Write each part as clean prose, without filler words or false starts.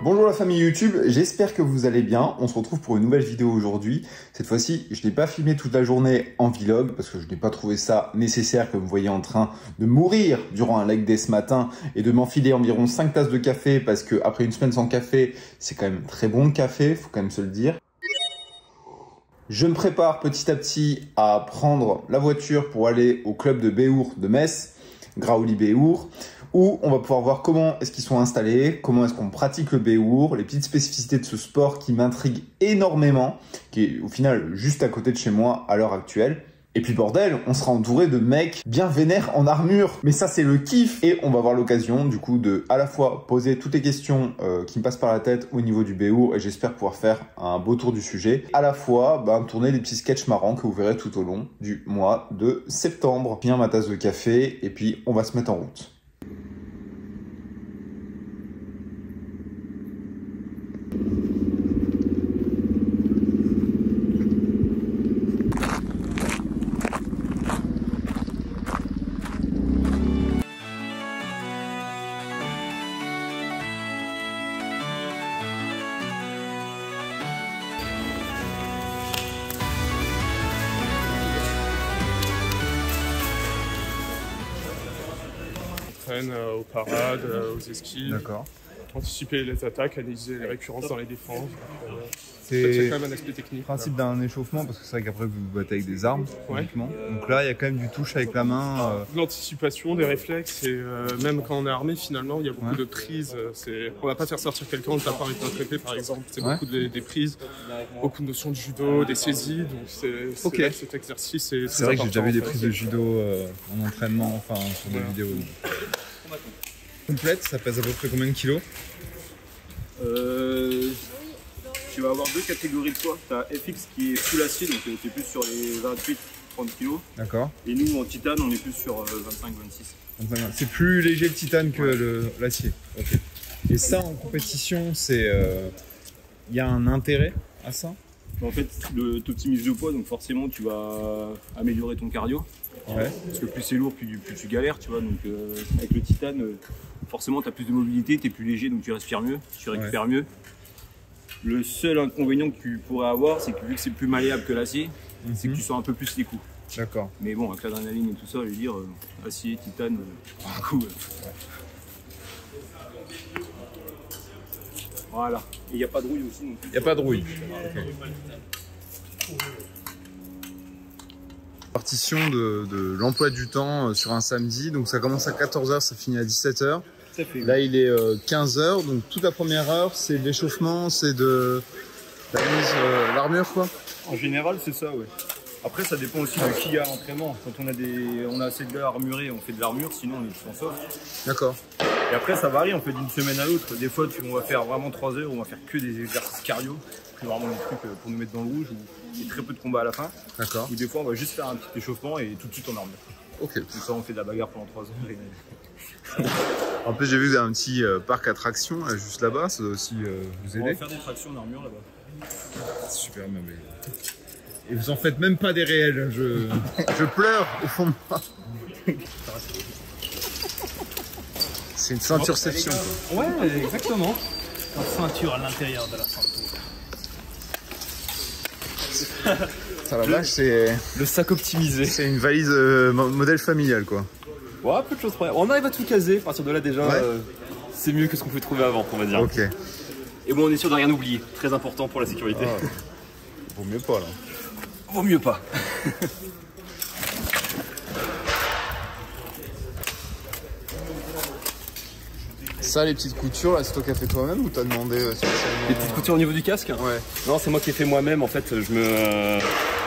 Bonjour la famille YouTube, j'espère que vous allez bien. On se retrouve pour une nouvelle vidéo aujourd'hui. Cette fois-ci, je n'ai pas filmé toute la journée en vlog parce que je n'ai pas trouvé ça nécessaire, comme vous voyez en train de mourir durant un leg day ce matin et de m'enfiler environ 5 tasses de café parce que après une semaine sans café, c'est quand même très bon le café, faut quand même se le dire. Je me prépare petit à petit à prendre la voiture pour aller au club de Béhour de Metz, Graouli Béhour, où on va pouvoir voir comment est-ce qu'ils sont installés, comment est-ce qu'on pratique le Béhour, les petites spécificités de ce sport qui m'intrigue énormément, qui est au final juste à côté de chez moi à l'heure actuelle. Et puis bordel, on sera entouré de mecs bien vénères en armure. Mais ça c'est le kiff. Et on va avoir l'occasion du coup de à la fois poser toutes les questions qui me passent par la tête au niveau du Béhour. Et j'espère pouvoir faire un beau tour du sujet. À la fois tourner des petits sketchs marrants que vous verrez tout au long du mois de septembre. Bien ma tasse de café et puis on va se mettre en route. Aux parades, aux esquives. D'accord. Anticiper les attaques, analyser les récurrences dans les défenses. C'est quand même un aspect technique. le principe d'un échauffement, parce que c'est vrai qu'après vous vous battez avec des armes, uniquement. Donc là, il y a quand même du touche avec la main. L'anticipation, des réflexes, et même quand on est armé, finalement, il y a beaucoup de prises. On va pas faire sortir quelqu'un en tapant avec notre épée, par exemple. C'est beaucoup des prises, beaucoup de notions de judo, des saisies. Donc cet exercice est C'est vrai que j'ai déjà vu des prises de judo en entraînement, enfin sur des vidéos. Complète, ça pèse à peu près combien de kilos? Tu vas avoir deux catégories de poids. Tu as FX qui est full acier, donc tu es plus sur les 28-30 kg. D'accord. Et nous, en titane, on est plus sur 25-26. C'est plus léger le titane que l'acier. Okay. Et ça, en compétition, c'est y a un intérêt à ça? En fait, tu optimises le poids, donc forcément, tu vas améliorer ton cardio. Ouais. Parce que plus c'est lourd, plus tu galères, tu vois. Donc avec le titane, forcément tu as plus de mobilité, tu es plus léger, donc tu respires mieux, tu récupères mieux. Le seul inconvénient que tu pourrais avoir, c'est que vu que c'est plus malléable que l'acier, c'est que tu sens un peu plus les coups. D'accord. Mais bon, avec l'adrénaline et tout ça, je veux dire, acier, titane, un coup. Voilà. Et il n'y a pas de rouille aussi. Il n'y a pas de rouille. Partition de l'emploi du temps sur un samedi, donc ça commence à 14 h, ça finit à 17 h. Là il est 15 h, donc toute la première heure c'est de l'échauffement, c'est de la mise l'armure quoi. En général c'est ça, ouais. Après ça dépend aussi de qui a l'entraînement. Quand on a assez de armuré, on fait de l'armure, sinon on est plus en soft. D'accord. Et après ça varie, on fait d'une semaine à l'autre. Des fois on va faire vraiment 3 heures, on va faire que des exercices cardio, vraiment des trucs pour nous mettre dans le rouge. Et très peu de combats à la fin. D'accord. Ou des fois on va juste faire un petit échauffement et tout de suite en armure. Ok. Comme ça on fait de la bagarre pendant 3 heures. Et... En plus j'ai vu que vous avez un petit parc attraction juste là-bas, ça doit aussi vous aider. On va faire des tractions en armure là-bas. Super merveilleux. Et vous en faites même pas des réels, je pleure au fond de moi. C'est une ceinture section. Ouais, exactement. Une ceinture à l'intérieur de la ceinture. Ça la vache, c'est le sac optimisé. C'est une valise modèle familial quoi. Ouais, peu de choses près. On arrive à tout caser. À partir de là déjà, c'est mieux que ce qu'on pouvait trouver avant, on va dire. Ok. Et bon, on est sûr de rien oublier. Très important pour la sécurité. Oh. Vaut mieux pas là. Vaut mieux pas. Ça, les petites coutures, là, c'est toi qui as fait toi-même ou t'as demandé spécialement... Les petites coutures au niveau du casque? Ouais. Non, c'est moi qui ai fait moi-même. En fait,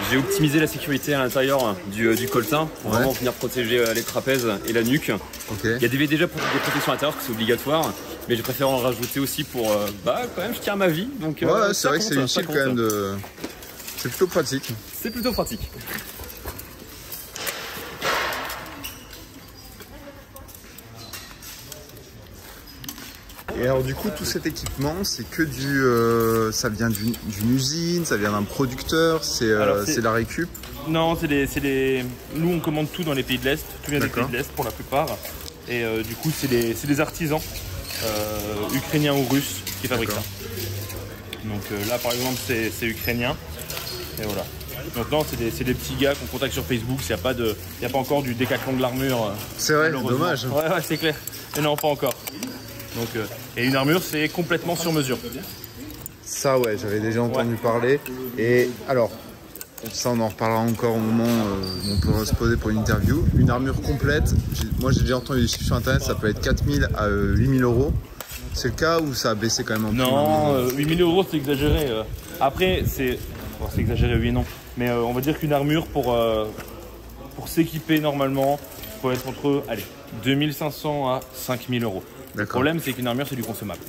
j'ai optimisé la sécurité à l'intérieur du coltin pour vraiment venir protéger les trapèzes et la nuque. Okay. Il y a déjà des protections à l'intérieur, c'est obligatoire. Mais j'ai préféré en rajouter aussi pour, quand même, je tiens à ma vie. Donc, ouais, c'est vrai que c'est utile quand même de... C'est plutôt pratique. C'est plutôt pratique. Et alors du coup tout cet équipement c'est que ça vient d'une usine, ça vient d'un producteur, c'est la récup? Non, nous on commande tout dans les pays de l'Est, tout vient des pays de l'Est pour la plupart. Et du coup c'est des artisans ukrainiens ou russes qui fabrique ça. Donc là par exemple c'est ukrainien. Et voilà. Donc non, c'est des petits gars qu'on contacte sur Facebook. Il n'y a pas encore du décathlon de l'armure. C'est vrai, dommage. Ouais, c'est clair. Et non, pas encore. Donc, et une armure, c'est complètement sur mesure. Ça, ouais, j'avais déjà entendu parler. Et alors, ça, on en reparlera encore au moment où on pourra se poser pour une interview. Une armure complète, moi j'ai déjà entendu des chiffres sur internet, ça peut être 4 000 à 8 000 euros. C'est le cas ou ça a baissé quand même un peu? Non, 8 000 euros, c'est exagéré. Après, c'est exagéré, oui et non. Mais on va dire qu'une armure, pour s'équiper normalement, il faut être entre 2 500 à 5 000 euros. Le problème, c'est qu'une armure, c'est du consommable.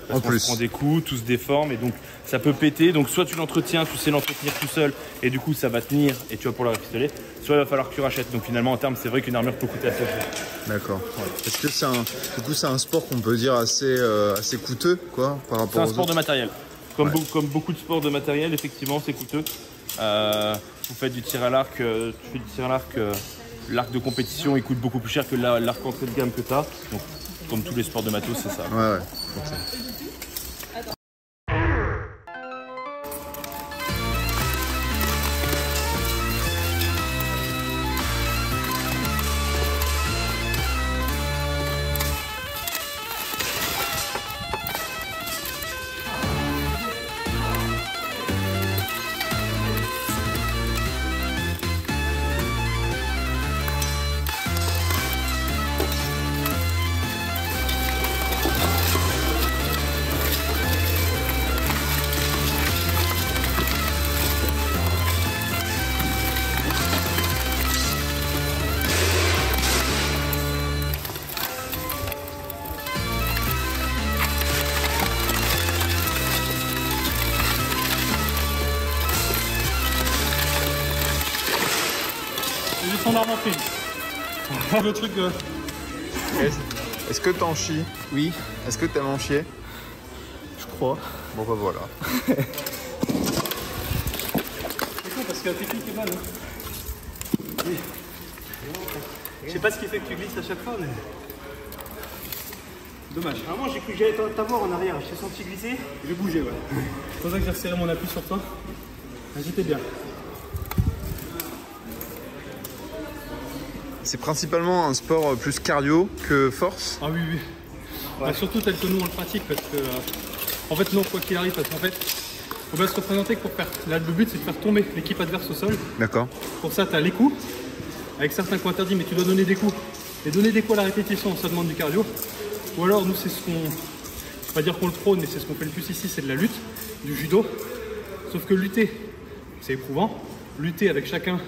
Parce qu'on se prend des coups, tout se déforme et donc ça peut péter. Donc soit tu l'entretiens, tu sais l'entretenir tout seul et du coup ça va tenir et tu vas pouvoir le rafistoler. Soit il va falloir que tu rachètes. Donc finalement en termes, c'est vrai qu'une armure peut coûter assez cher. D'accord. Ouais. Est-ce que c'est un sport qu'on peut dire assez coûteux quoi par rapport? C'est un sport de matériel. Comme beaucoup de sports de matériel, effectivement, c'est coûteux. Vous faites du tir à l'arc, tu fais du tir à l'arc. L'arc de compétition, il coûte beaucoup plus cher que l'arc entrée de gamme que tu as. Donc comme tous les sports de matos, c'est ça. Ouais. Son arme en prise. Le truc. Est-ce que t'en chies? Oui. Est-ce que t'aimes en chier? Je crois. Bon bah voilà. C'est con parce que la technique est mal. Oui. Je sais pas ce qui fait que tu glisses à chaque fois, mais. Dommage. Vraiment, j'ai cru que j'allais t'avoir en arrière. Je t'ai senti glisser. J'ai bougé, ouais. C'est pour ça que j'ai resserré mon appui sur toi. J'étais bien. C'est principalement un sport plus cardio que force? Ah oui. Ouais. Bah, surtout tel que nous on le pratique parce que en fait non, quoi qu'il arrive, parce qu'en fait faut bien se représenter que pour faire. Là le but c'est de faire tomber l'équipe adverse au sol. D'accord. Pour ça tu as les coups, avec certains coups interdits, mais tu dois donner des coups. Et donner des coups à la répétition, ça demande du cardio. Ou alors nous c'est ce qu'on. Je vais pas dire qu'on le prône, mais c'est ce qu'on fait le plus ici, c'est de la lutte, du judo. Sauf que lutter, c'est éprouvant. Lutter avec chacun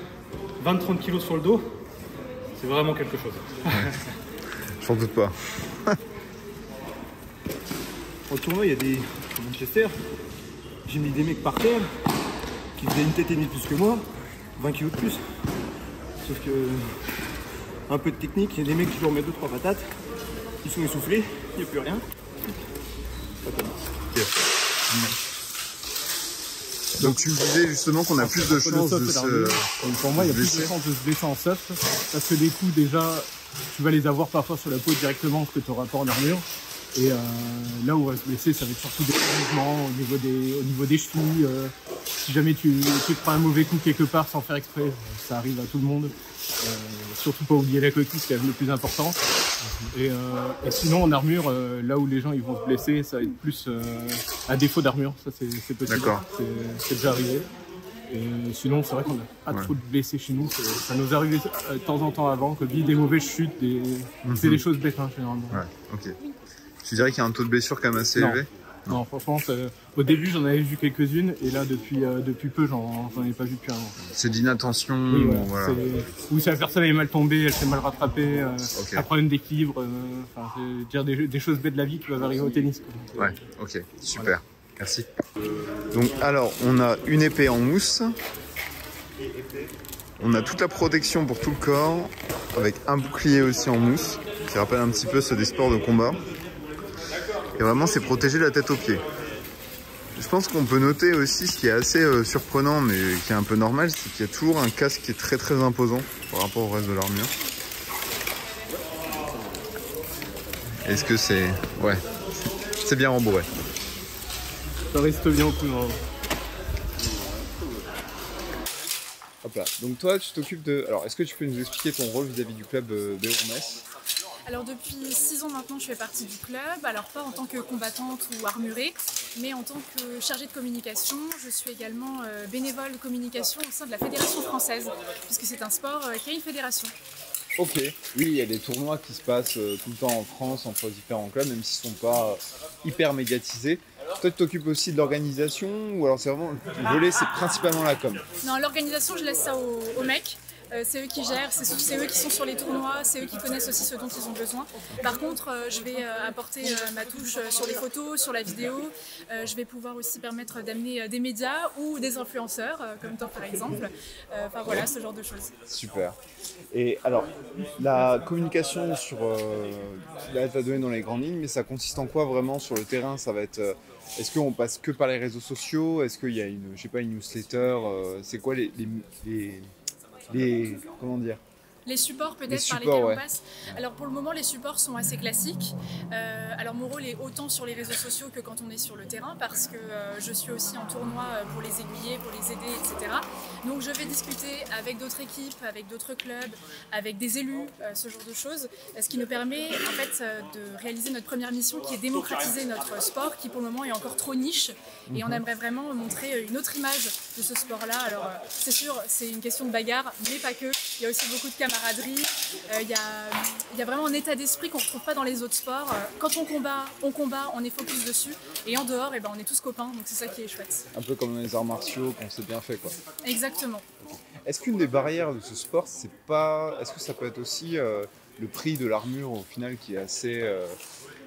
20-30 kilos sur le dos. C'est vraiment quelque chose. J'en doute pas. Au tournoi, il y a des. À Manchester, j'ai mis des mecs par terre qui faisaient une tête et demie plus que moi, 20 kilos de plus. Sauf que. Un peu de technique, il y a des mecs qui leur mettent 2-3 patates, ils sont essoufflés, il n'y a plus rien. Ça commence. Donc tu me disais justement qu'on a plus de chances de se... Pour moi, il y a plus de chances de se blesser en soft, parce que des coups, déjà, tu vas les avoir parfois sur la peau directement, ce que tu n'auras pas en armure. Et là où on va se blesser, ça va être surtout des mouvements au niveau des chevilles. Si jamais tu prends un mauvais coup quelque part sans faire exprès, ça arrive à tout le monde. Surtout pas oublier la coquille, c'est quand même le plus important. Et sinon en armure, là où les gens ils vont se blesser, ça va être plus à défaut d'armure, ça c'est possible, c'est déjà arrivé. Et sinon c'est vrai qu'on a pas trop de blessés chez nous, ça nous arrive de temps en temps avant, comme dit, des mauvaises chutes, c'est des choses bêtes hein, généralement. Ouais, ok. Tu dirais qu'il y a un taux de blessure quand même assez élevé? Non, franchement, au début j'en avais vu quelques-unes et là depuis peu j'en ai pas vu plus avant. C'est d'inattention? Oui, voilà. Ou si la personne est mal tombée, elle s'est mal rattrapée, un problème d'équilibre, dire des choses bêtes de la vie qui peuvent arriver au tennis. Quoi. Ouais, ok, super, merci. Donc alors, on a une épée en mousse, on a toute la protection pour tout le corps, avec un bouclier aussi en mousse, qui rappelle un petit peu ceux des sports de combat. Et vraiment, c'est protéger la tête aux pieds. Je pense qu'on peut noter aussi, ce qui est assez surprenant, mais qui est un peu normal, c'est qu'il y a toujours un casque qui est très très imposant par rapport au reste de l'armure. Est-ce que c'est... Ouais. rester bien rembourré. Ça reste bien au coup. Hein. Hop là. Donc toi, tu t'occupes de... Alors, est-ce que tu peux nous expliquer ton rôle vis-à-vis du club Béour-Metz? Alors depuis 6 ans maintenant, je fais partie du club, alors pas en tant que combattante ou armurée, mais en tant que chargée de communication. Je suis également bénévole de communication au sein de la Fédération française, puisque c'est un sport qui a une fédération. Ok, oui, il y a des tournois qui se passent tout le temps en France entre différents clubs, même s'ils ne sont pas hyper médiatisés. Toi, tu t'occupes aussi de l'organisation, ou alors c'est vraiment le volet, c'est principalement la com? Non, l'organisation, je laisse ça aux mecs. C'est eux qui gèrent, c'est eux qui sont sur les tournois, c'est eux qui connaissent aussi ce dont ils ont besoin. Par contre, je vais apporter ma touche sur les photos, sur la vidéo. Je vais pouvoir aussi permettre d'amener des médias ou des influenceurs, comme toi par exemple. Enfin voilà, ce genre de choses. Super. Et alors, la communication sur... là, tu as donné dans les grandes lignes, mais ça consiste en quoi vraiment sur le terrain? Ça va être... Est-ce qu'on passe que par les réseaux sociaux? Est-ce qu'il y a une, je sais pas, une newsletter? C'est quoi comment dire, les supports peut-être par lesquels on passe. Alors pour le moment les supports sont assez classiques. Alors mon rôle est autant sur les réseaux sociaux que quand on est sur le terrain parce que je suis aussi en tournoi pour les aiguiller, pour les aider, etc. Donc je vais discuter avec d'autres équipes, avec d'autres clubs, avec des élus, ce genre de choses. Ce qui nous permet en fait de réaliser notre première mission qui est démocratiser notre sport qui pour le moment est encore trop niche et on aimerait vraiment montrer une autre image de ce sport-là. Alors c'est sûr c'est une question de bagarre mais pas que. Il y a aussi beaucoup de camaraderie. Il y a vraiment un état d'esprit qu'on ne retrouve pas dans les autres sports. Quand on combat, on est focus dessus. Et en dehors, eh ben, on est tous copains, donc c'est ça qui est chouette. Un peu comme dans les arts martiaux, qu'on s'est bien fait, quoi. Exactement. Est-ce qu'une des barrières de ce sport, c'est pas... Est-ce que ça peut être aussi le prix de l'armure, au final, qui est assez...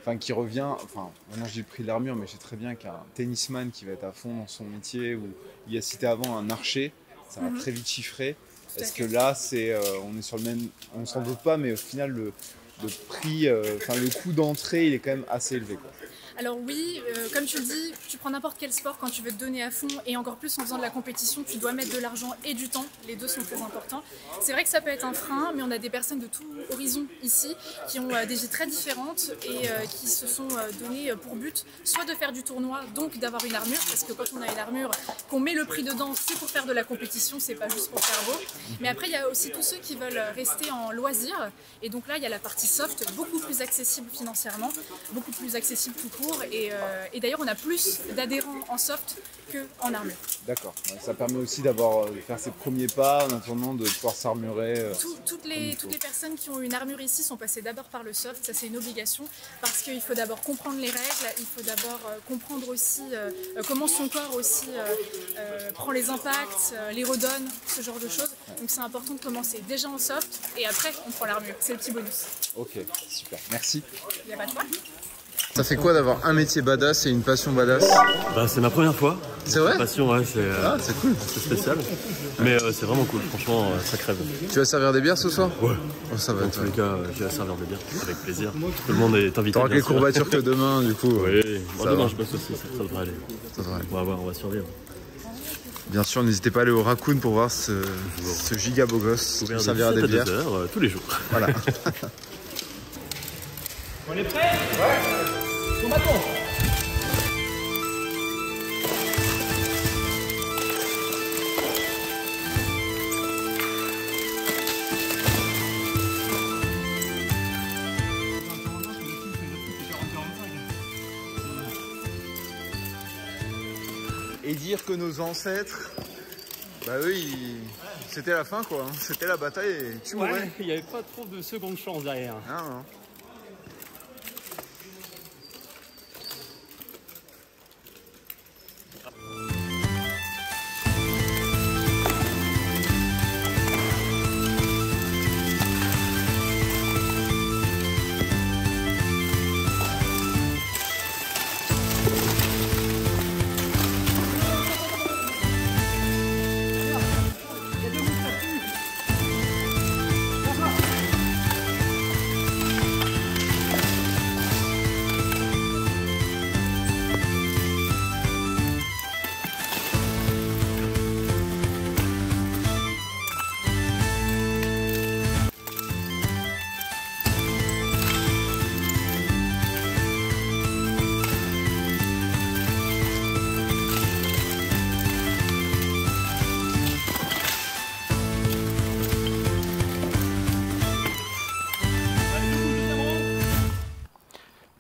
Enfin, qui revient... Enfin, maintenant je dis le prix de l'armure, mais je sais très bien qu'un tennisman qui va être à fond dans son métier, ou il y a cité avant un archer, ça va très vite chiffrer. Est-ce que là, on est sur le même... On s'en doute pas, mais au final, le prix, le coût d'entrée, il est quand même assez élevé, quoi. Alors oui, comme tu le dis, tu prends n'importe quel sport quand tu veux te donner à fond et encore plus en faisant de la compétition, tu dois mettre de l'argent et du temps, les deux sont très importants. C'est vrai que ça peut être un frein, mais on a des personnes de tout horizon ici qui ont des vies très différentes et qui se sont données pour but soit de faire du tournoi, donc d'avoir une armure, parce que quand on a une armure, qu'on met le prix dedans, c'est pour faire de la compétition, c'est pas juste pour faire beau. Mais après, il y a aussi tous ceux qui veulent rester en loisir et donc là, il y a la partie soft, beaucoup plus accessible financièrement, beaucoup plus accessible tout court. Et d'ailleurs, on a plus d'adhérents en soft qu'en armure. D'accord. Ça permet aussi de faire ses premiers pas en attendant de pouvoir s'armurer. Toutes les personnes qui ont une armure ici sont passées d'abord par le soft. Ça, c'est une obligation parce qu'il faut d'abord comprendre les règles. Il faut d'abord comprendre aussi comment son corps aussi prend les impacts, les redonne, ce genre de choses. Donc, c'est important de commencer déjà en soft et après, on prend l'armure. C'est le petit bonus. Ok, super. Merci. Il n'y a pas de quoi. Ça fait quoi d'avoir un métier badass et une passion badass? Bah, c'est ma première fois. C'est vrai? Passion, ouais, c'est cool. C'est spécial. Mais c'est vraiment cool, franchement, ça crève. Tu vas servir des bières ce soir? Ouais. Oh, ça va. Dans tous les cas, je vais servir des bières, avec plaisir. Tout le monde est invité. T'auras que les courbatures que demain, du coup. Oui, demain je bosse aussi, ça devrait aller. Ça devrait aller. On va voir, on va survivre. Bien sûr, n'hésitez pas à aller au Raccoon pour voir ce giga beau gosse qui servira des bières. 2h, tous les jours. Voilà. On est prêts? Ouais. Combattons. Et dire que nos ancêtres, bah eux, c'était la fin, quoi. C'était la bataille et tu mourais. Ouais, il n'y avait pas trop de seconde chance derrière. Ah, non.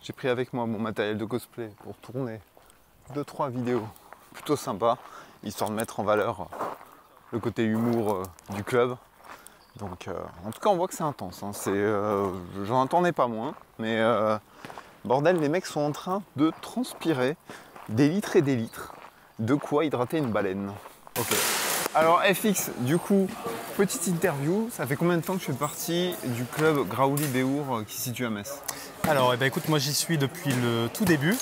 J'ai pris avec moi mon matériel de cosplay pour tourner 2-3 vidéos plutôt sympas, histoire de mettre en valeur le côté humour du club. Donc en tout cas on voit que c'est intense, hein. J'en attendais pas moins, mais bordel, les mecs sont en train de transpirer des litres et des litres. De quoi hydrater une baleine. Ok. Alors FX, du coup, petite interview, ça fait combien de temps que tu fais partie du club Graouli Béhour qui se situe à Metz? Alors écoute, moi j'y suis depuis le tout début.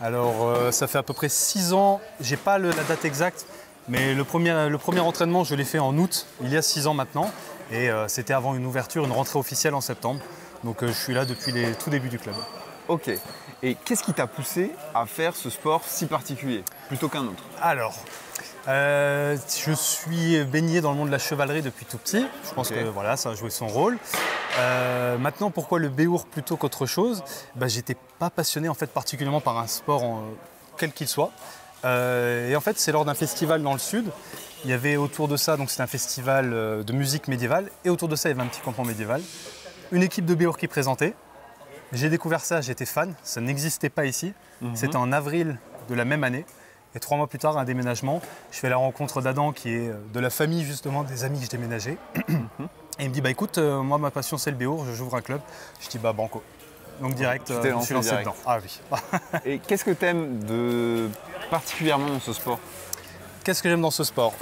Alors ça fait à peu près 6 ans, j'ai pas la date exacte, mais le premier entraînement je l'ai fait en août, il y a 6 ans maintenant. Et c'était avant une ouverture, une rentrée officielle en septembre. Donc je suis là depuis les tout débuts du club. Ok. Et qu'est-ce qui t'a poussé à faire ce sport si particulier, plutôt qu'un autre? Alors, je suis baigné dans le monde de la chevalerie depuis tout petit. Je pense que voilà, ça a joué son rôle. Maintenant, pourquoi le Béhour plutôt qu'autre chose? J'étais pas passionné en fait particulièrement par un sport quel qu'il soit. Et en fait, c'est lors d'un festival dans le sud. Il y avait autour de ça, donc c'était un festival de musique médiévale, et autour de ça, il y avait un petit campement médiéval. Une équipe de Béhour qui présentait. J'ai découvert ça, j'étais fan, ça n'existait pas ici. C'était en avril de la même année. Et 3 mois plus tard, un déménagement. Je fais la rencontre d'Adam, qui est de la famille justement, des amis que je déménageais. Et il me dit, écoute, moi ma passion c'est le Béhour, j'ouvre un club. Je dis, banco. Donc direct, je suis lancé dedans. Ah oui. Et qu'est-ce que tu aimes particulièrement dans ce sport? Qu'est-ce que j'aime dans ce sport?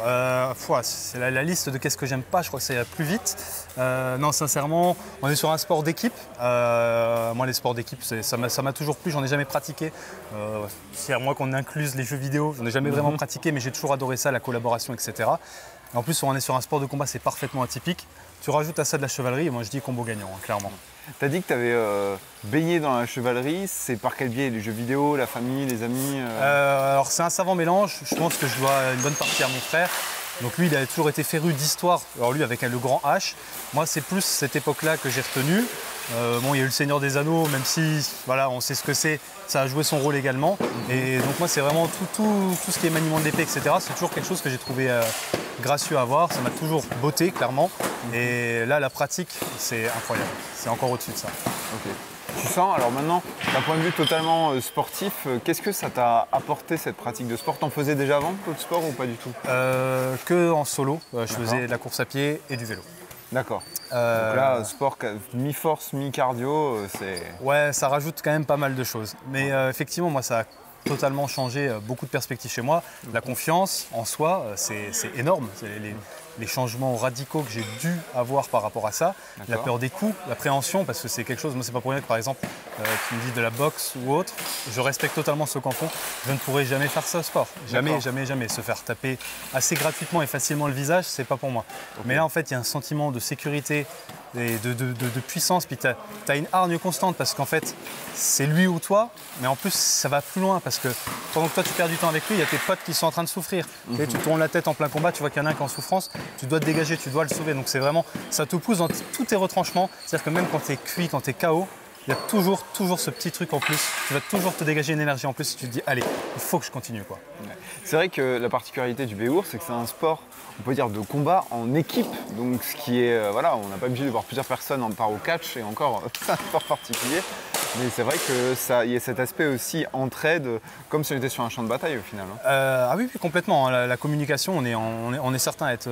C'est la liste de qu'est-ce que j'aime pas, je crois que ça ira plus vite. Non, sincèrement, on est sur un sport d'équipe. Moi, les sports d'équipe, ça m'a toujours plu, j'en ai jamais pratiqué. C'est à moi qu'on incluse les jeux vidéo, j'en ai jamais vraiment pratiqué, mais j'ai toujours adoré ça, la collaboration, etc. Et en plus, on est sur un sport de combat, c'est parfaitement atypique. Tu rajoutes à ça de la chevalerie, et moi je dis combo gagnant, hein, clairement. Tu as dit que tu avais baigné dans la chevalerie, c'est par quel biais? Les jeux vidéo, la famille, les amis Alors c'est un savant mélange, je pense que je dois une bonne partie à mon frère. Donc lui, il a toujours été féru d'histoire, alors lui avec le grand H. Moi, c'est plus cette époque-là que j'ai retenu. Il y a eu le Seigneur des Anneaux, même si voilà, on sait ce que c'est, ça a joué son rôle également. Et donc moi, c'est vraiment tout ce qui est maniement de l'épée, etc. C'est toujours quelque chose que j'ai trouvé gracieux à voir. Ça m'a toujours botté, clairement. Et là, la pratique, c'est incroyable. C'est encore au-dessus de ça. Okay. Tu sens, alors maintenant, d'un point de vue totalement sportif, qu'est-ce que ça t'a apporté cette pratique de sport? T'en faisais déjà avant d'autres sports ou pas du tout? Que en solo, je faisais de la course à pied et du vélo. D'accord. Donc là, sport mi-force, mi-cardio, c'est... Ouais, ça rajoute quand même pas mal de choses. Mais effectivement, moi, ça a totalement changé beaucoup de perspectives chez moi. La confiance en soi, c'est énorme. Les changements radicaux que j'ai dû avoir par rapport à ça, la peur des coups, l'appréhension, parce que c'est quelque chose, moi c'est pas pour rien que par exemple, tu me dis de la boxe ou autre, je respecte totalement ceux qui en font, je ne pourrais jamais faire ça au sport, jamais. Se faire taper assez gratuitement et facilement le visage, c'est pas pour moi. Mais là en fait, il y a un sentiment de sécurité et de puissance, puis tu as une hargne constante parce qu'en fait, c'est lui ou toi, mais en plus ça va plus loin parce que pendant que toi tu perds du temps avec lui, il y a tes potes qui sont en train de souffrir. Et tu tournes la tête en plein combat, tu vois qu'il y en a un qui est en souffrance, tu dois te dégager, tu dois le sauver. Donc c'est vraiment, ça te pousse dans tous tes retranchements. C'est-à-dire que même quand tu es cuit, quand tu es KO, il y a toujours ce petit truc en plus. Tu vas toujours te dégager une énergie en plus et tu te dis, allez, il faut que je continue, quoi. C'est vrai que la particularité du Béhour, c'est que c'est un sport, on peut dire, de combat en équipe. Donc ce qui est, voilà, on n'a pas obligé de voir plusieurs personnes en part au catch et encore, c'est un sport particulier. Mais c'est vrai qu'il y a cet aspect aussi entraide, comme si on était sur un champ de bataille au final. Ah oui, complètement. La communication, on est certain à être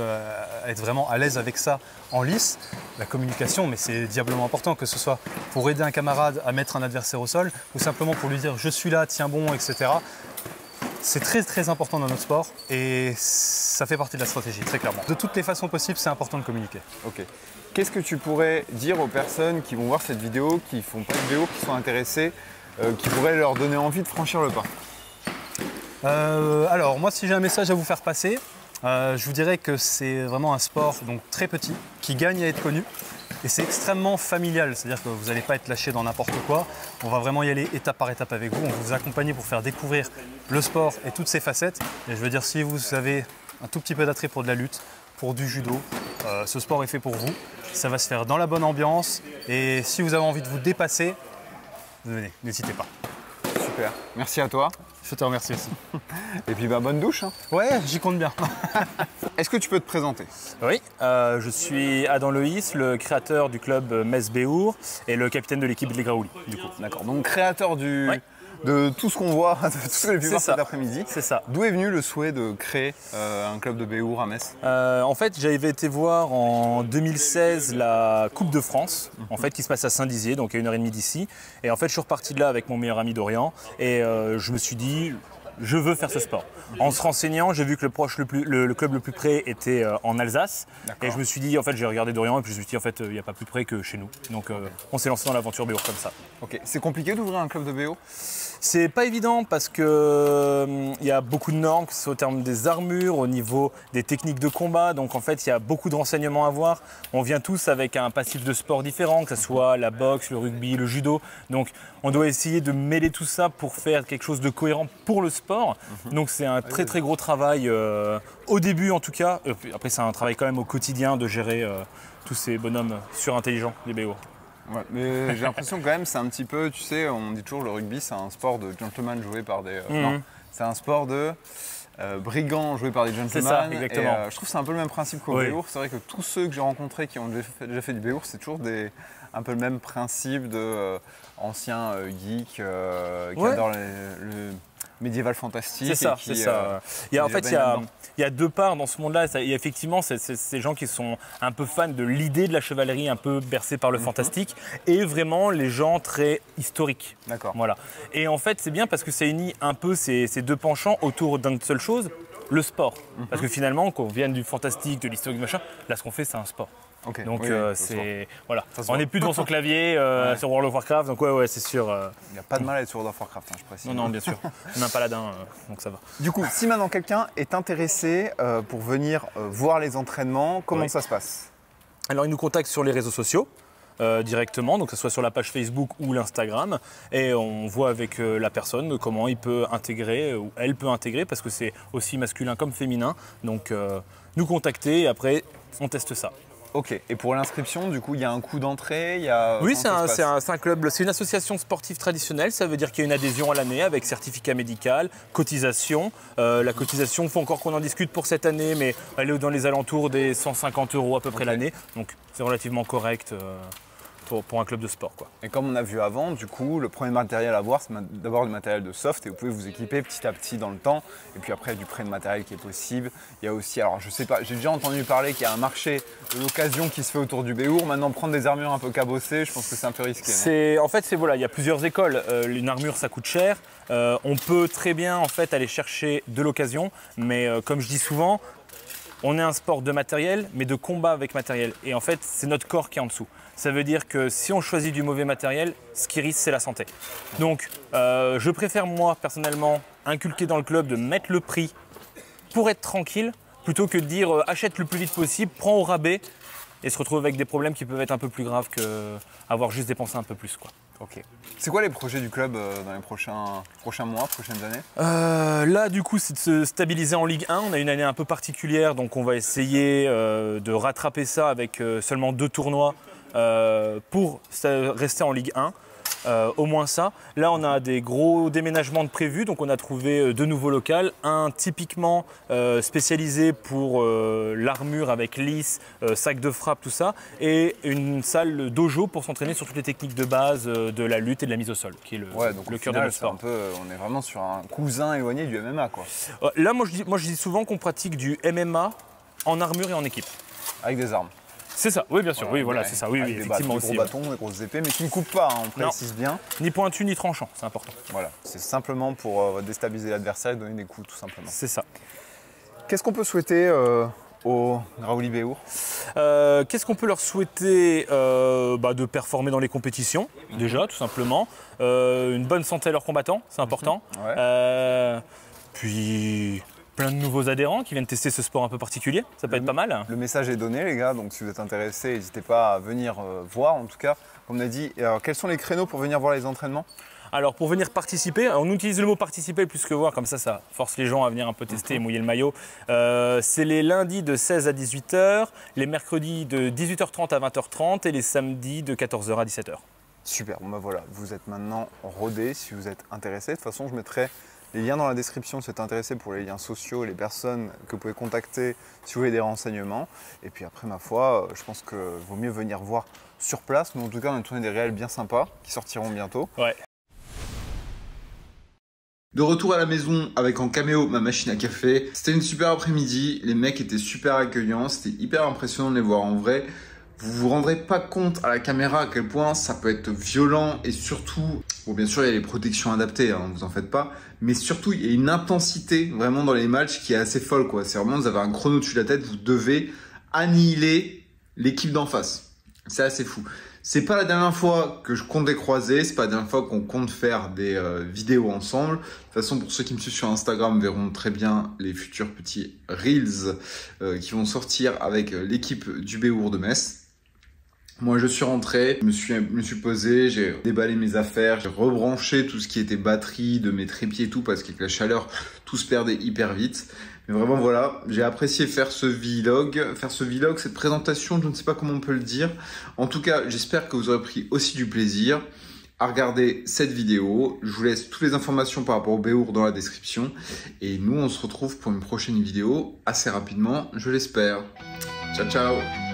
vraiment à l'aise avec ça en lice. La communication, mais c'est diablement important, que ce soit pour aider un camarade à mettre un adversaire au sol ou simplement pour lui dire je suis là, tiens bon, etc. C'est très très important dans notre sport et ça fait partie de la stratégie, très clairement. De toutes les façons possibles, c'est important de communiquer. Ok. Qu'est-ce que tu pourrais dire aux personnes qui vont voir cette vidéo, qui font pas de vidéo, qui sont intéressées, qui pourraient leur donner envie de franchir le pas? Alors moi, si j'ai un message à vous faire passer, je vous dirais que c'est vraiment un sport donc très petit, qui gagne à être connu. Et c'est extrêmement familial, c'est-à-dire que vous n'allez pas être lâché dans n'importe quoi. On va vraiment y aller étape par étape avec vous. On va vous accompagner pour faire découvrir le sport et toutes ses facettes. Et je veux dire, si vous avez un tout petit peu d'attrait pour de la lutte, pour du judo, ce sport est fait pour vous. Ça va se faire dans la bonne ambiance. Et si vous avez envie de vous dépasser, venez, n'hésitez pas. Super, merci à toi. Je te remercie aussi. Et puis bonne douche. Hein. Ouais, j'y compte bien. Est-ce que tu peux te présenter? Oui, je suis Adam Loïs, le créateur du club Metz-Béhour et le capitaine de l'équipe de l'Igraouli. D'accord, donc créateur de tout ce qu'on voit, de tout ce que j'ai pu voir cet après-midi. C'est ça. D'où est venu le souhait de créer un club de Béhour à Metz? En fait, j'avais été voir en 2016 la Coupe de France, en fait, qui se passe à Saint-Dizier, donc à 1h30 d'ici. Et en fait, je suis reparti de là avec mon meilleur ami Dorian et je me suis dit, je veux faire ce sport. En se renseignant, j'ai vu que le club le plus près était en Alsace. Et je me suis dit, en fait, j'ai regardé Dorian et puis je me suis dit, en fait, il n'y a pas plus près que chez nous. Donc, on s'est lancé dans l'aventure Béhour comme ça. Ok, c'est compliqué d'ouvrir un club de Béhour? C'est pas évident parce que y a beaucoup de normes, que ce soit au terme des armures, au niveau des techniques de combat. Donc en fait, il y a beaucoup de renseignements à voir. On vient tous avec un passif de sport différent, que ce soit la boxe, le rugby, le judo. Donc on doit essayer de mêler tout ça pour faire quelque chose de cohérent pour le sport. Donc c'est un très très gros travail, au début en tout cas. Après c'est un travail quand même au quotidien de gérer tous ces bonhommes surintelligents, les Béhours. Ouais, mais j'ai l'impression quand même, c'est un petit peu, tu sais, on dit toujours le rugby, c'est un sport de gentleman joué par des... Non, c'est un sport de brigands joué par des gentlemen. C'est ça, exactement. Et, je trouve que c'est un peu le même principe qu'au Béhour. C'est vrai que tous ceux que j'ai rencontrés qui ont déjà fait du Béhour, c'est toujours un peu le même principe de anciens geeks qui adorent le médiéval fantastique. C'est ça, c'est ça. Il y a deux parts dans ce monde-là. Il y a effectivement ces gens qui sont un peu fans de l'idée de la chevalerie, un peu bercés par le fantastique, et vraiment les gens très historiques. D'accord. Voilà. Et en fait, c'est bien parce que ça unit un peu ces deux penchants autour d'une seule chose, le sport. Parce que finalement, qu'on vienne du fantastique, de l'historique, machin, là, ce qu'on fait, c'est un sport. Okay. Donc c'est voilà, on n'est plus devant son clavier sur World of Warcraft, donc ouais c'est sûr. Il n'y a pas de mal à être sur World of Warcraft, hein, je précise. Non bien sûr, on a un paladin, donc ça va. Du coup, si maintenant quelqu'un est intéressé pour venir voir les entraînements, comment ça se passe? Alors il nous contacte sur les réseaux sociaux. Directement, donc que ce soit sur la page Facebook ou l'Instagram, et on voit avec la personne comment il peut intégrer ou elle peut intégrer, parce que c'est aussi masculin comme féminin, donc nous contacter et après on teste ça. Ok, et pour l'inscription, du coup, il y a un coût d'entrée, Oui, c'est un club, c'est une association sportive traditionnelle, ça veut dire qu'il y a une adhésion à l'année avec certificat médical, cotisation. La cotisation, il faut encore qu'on en discute pour cette année, mais elle est dans les alentours des 150 € à peu près l'année, donc c'est relativement correct pour un club de sport, quoi. Et comme on a vu avant, du coup, le premier matériel à avoir, c'est d'abord du matériel de soft, et vous pouvez vous équiper petit à petit dans le temps, et puis après du prêt de matériel qui est possible. Il y a aussi, alors je sais pas, j'ai déjà entendu parler qu'il y a un marché de l'occasion qui se fait autour du Béhour. Maintenant, prendre des armures un peu cabossées, je pense que c'est un peu risqué. En fait, voilà, il y a plusieurs écoles. Une armure, ça coûte cher. On peut très bien en fait aller chercher de l'occasion, mais comme je dis souvent, on est un sport de matériel, mais de combat avec matériel. Et en fait, c'est notre corps qui est en dessous. Ça veut dire que si on choisit du mauvais matériel, ce qui risque, c'est la santé. Donc, je préfère, moi, personnellement, inculquer dans le club de mettre le prix pour être tranquille, plutôt que de dire achète le plus vite possible, prends au rabais, et se retrouver avec des problèmes qui peuvent être un peu plus graves qu'avoir juste dépensé un peu plus, quoi. Ok. C'est quoi les projets du club dans les prochains mois, prochaines années? Là, du coup, c'est de se stabiliser en Ligue 1. On a une année un peu particulière, donc on va essayer de rattraper ça avec seulement 2 tournois pour rester en Ligue 1. Au moins ça. Là, on a des gros déménagements de prévus, donc on a trouvé 2 nouveaux locaux. Un typiquement spécialisé pour l'armure avec lisse, sac de frappe, tout ça, et une salle dojo pour s'entraîner sur toutes les techniques de base de la lutte et de la mise au sol, qui est le cœur de notre sport. On est vraiment sur un cousin éloigné du MMA, quoi. Là, moi je dis souvent qu'on pratique du MMA en armure et en équipe. Avec des armes. C'est ça, oui bien sûr, oui voilà, c'est ça, oui, effectivement aussi. Des gros bâtons, des grosses épées, mais qui ne coupent pas, hein, on précise bien. Ni pointu ni tranchant, c'est important. Voilà, c'est simplement pour déstabiliser l'adversaire et donner des coups, tout simplement. C'est ça. Qu'est-ce qu'on peut souhaiter aux Graouli Béhour? Qu'est-ce qu'on peut leur souhaiter? De performer dans les compétitions, déjà, tout simplement. Une bonne santé à leurs combattants, c'est important. Puis plein de nouveaux adhérents qui viennent tester ce sport un peu particulier, ça peut être pas mal. Le message est donné, les gars, donc si vous êtes intéressés, n'hésitez pas à venir voir, en tout cas, comme on a dit. Alors, quels sont les créneaux pour venir voir les entraînements? Alors pour venir participer, on utilise le mot participer plus que voir, comme ça force les gens à venir un peu tester et mouiller le maillot. C'est les lundis de 16 à 18h, les mercredis de 18h30 à 20h30 et les samedis de 14h à 17h. Super, bon voilà, vous êtes maintenant rodés si vous êtes intéressés. De toute façon, je mettrai Les liens dans la description si vous êtes intéressé pour les liens sociaux, les personnes que vous pouvez contacter si vous voulez des renseignements. Et puis après, ma foi, je pense qu'il vaut mieux venir voir sur place. Nous, en tout cas, on a tourné des réels bien sympas qui sortiront bientôt. Ouais. De retour à la maison avec en caméo ma machine à café. C'était une super après-midi, les mecs étaient super accueillants, c'était hyper impressionnant de les voir en vrai. Vous vous rendrez pas compte à la caméra à quel point ça peut être violent et surtout, bon bien sûr il y a les protections adaptées, hein, vous en faites pas, mais surtout il y a une intensité vraiment dans les matchs qui est assez folle quoi. C'est vraiment, vous avez un chrono dessus de la tête, vous devez annihiler l'équipe d'en face. C'est assez fou. C'est pas la dernière fois que je compte les croiser, c'est pas la dernière fois qu'on compte faire des vidéos ensemble. De toute façon, pour ceux qui me suivent sur Instagram verront très bien les futurs petits Reels qui vont sortir avec l'équipe du Béour de Metz. Moi, je suis rentré, me suis posé, j'ai déballé mes affaires, j'ai rebranché tout ce qui était batterie de mes trépieds et tout parce qu'avec la chaleur, tout se perdait hyper vite. Mais vraiment, voilà, j'ai apprécié faire ce vlog, cette présentation, je ne sais pas comment on peut le dire. En tout cas, j'espère que vous aurez pris aussi du plaisir à regarder cette vidéo. Je vous laisse toutes les informations par rapport au Béour dans la description. Et nous, on se retrouve pour une prochaine vidéo assez rapidement, je l'espère. Ciao, ciao!